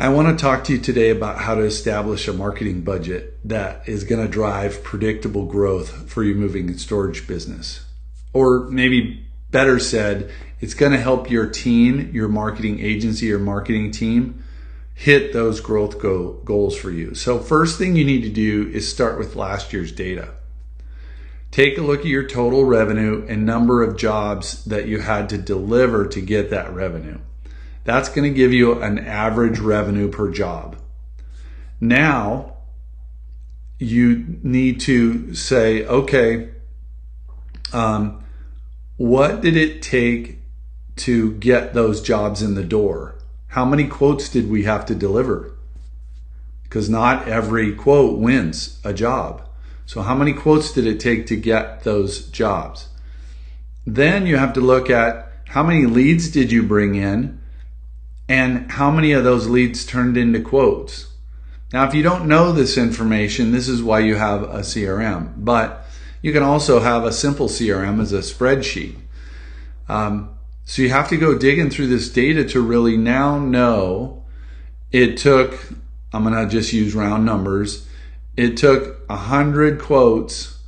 I want to talk to you today about how to establish a marketing budget that is going to drive predictable growth for your moving and storage business. Or maybe better said, it's going to help your team, your marketing agency, your marketing team hit those growth goals for you. So first thing you need to do is start with last year's data. Take a look at your total revenue and number of jobs that you had to deliver to get that revenue. That's going to give you an average revenue per job. Now, you need to say, okay, what did it take to get those jobs in the door? How many quotes did we have to deliver? Because not every quote wins a job. So how many quotes did it take to get those jobs? Then you have to look at how many leads did you bring in and how many of those leads turned into quotes. Now, if you don't know this information, this is why you have a CRM, but you can also have a simple CRM as a spreadsheet. So you have to go digging through this data to really now know it took, I'm going to just use round numbers, it took 100 quotes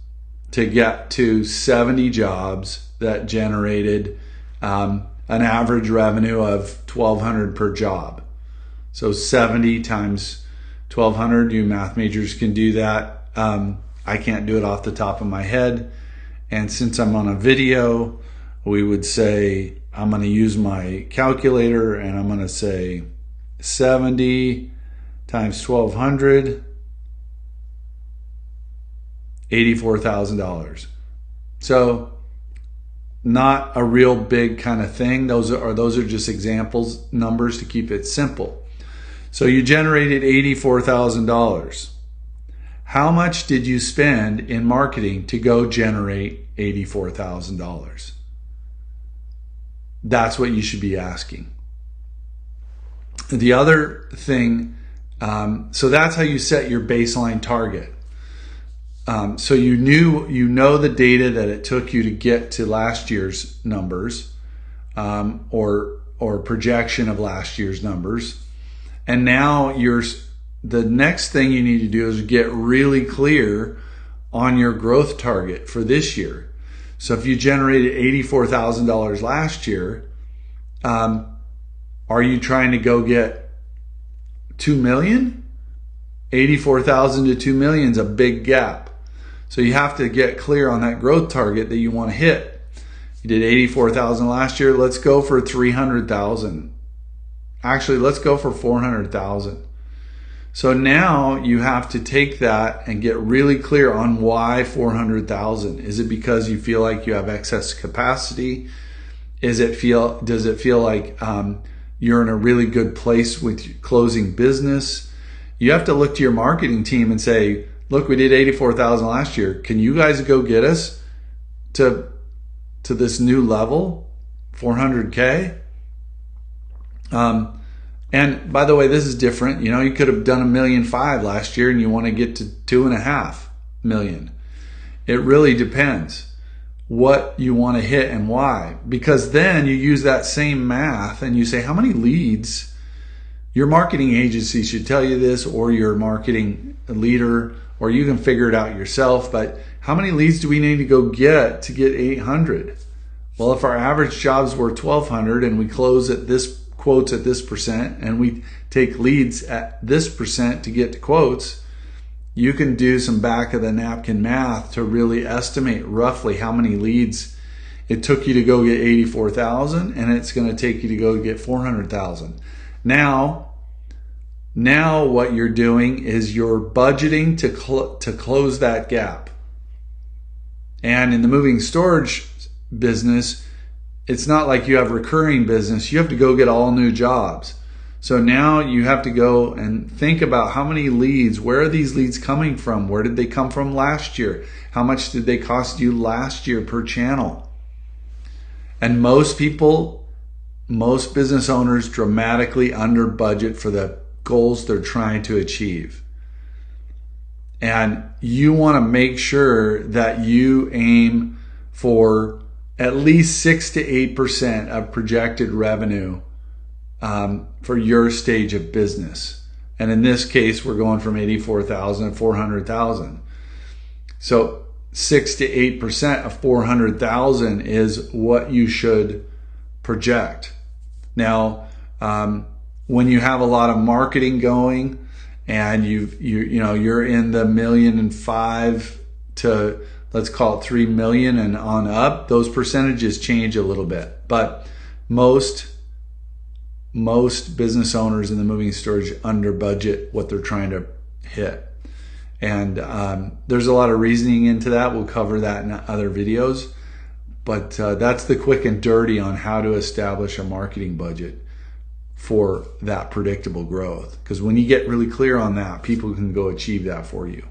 to get to 70 jobs that generated an average revenue of $1,200 per job. So 70 times 1,200, you math majors can do that. I can't do it off the top of my head. And since I'm on a video, we would say, I'm going to use my calculator and I'm going to say 70 times 1,200, $84,000. So not a real big kind of thing. Those are just examples, numbers to keep it simple. So you generated $84,000. How much did you spend in marketing to go generate $84,000? That's what you should be asking. The other thing, so that's how you set your baseline target. So you know the data that it took you to get to last year's numbers, or projection of last year's numbers. And now the next thing you need to do is get really clear on your growth target for this year. So if you generated $84,000 last year, are you trying to go get 2 million? 84,000 to 2 million is a big gap. So you have to get clear on that growth target that you want to hit. You did 84,000 last year. Let's go for 300,000. Actually, let's go for 400,000. So now you have to take that and get really clear on why 400,000. Is it because you feel like you have excess capacity? Does it feel like you're in a really good place with closing business? You have to look to your marketing team and say, look, we did 84,000 last year. Can you guys go get us to this new level, 400K? And by the way, this is different. You could have done $1.5 million last year and you want to get to 2.5 million. It really depends what you want to hit and why. Because then you use that same math and you say, how many leads? Your marketing agency should tell you this, or your marketing leader, or you can figure it out yourself. But how many leads do we need to go get to get 800? Well, if our average jobs were 1,200 and we close at this quotes at this percent and we take leads at this percent to get to quotes, you can do some back of the napkin math to really estimate roughly how many leads it took you to go get 84,000 and it's going to take you to go get 400,000. Now what you're doing is you're budgeting to close that gap. And in the moving storage business, it's not like you have recurring business. You have to go get all new jobs. So now you have to go and think about how many leads, where are these leads coming from? Where did they come from last year? How much did they cost you last year per channel? And most business owners dramatically under budget for the goals they're trying to achieve. And you want to make sure that you aim for at least 6 to 8% of projected revenue for your stage of business. And in this case, we're going from 84,000 to 400,000. So 6 to 8% of 400,000 is what you should project. Now, when you have a lot of marketing going and you're in the $1.5 million to, let's call it 3 million and on up, those percentages change a little bit. But most business owners in the moving storage under budget what they're trying to hit. And there's a lot of reasoning into that. We'll cover that in other videos. But that's the quick and dirty on how to establish a marketing budget for that predictable growth. Because when you get really clear on that, people can go achieve that for you.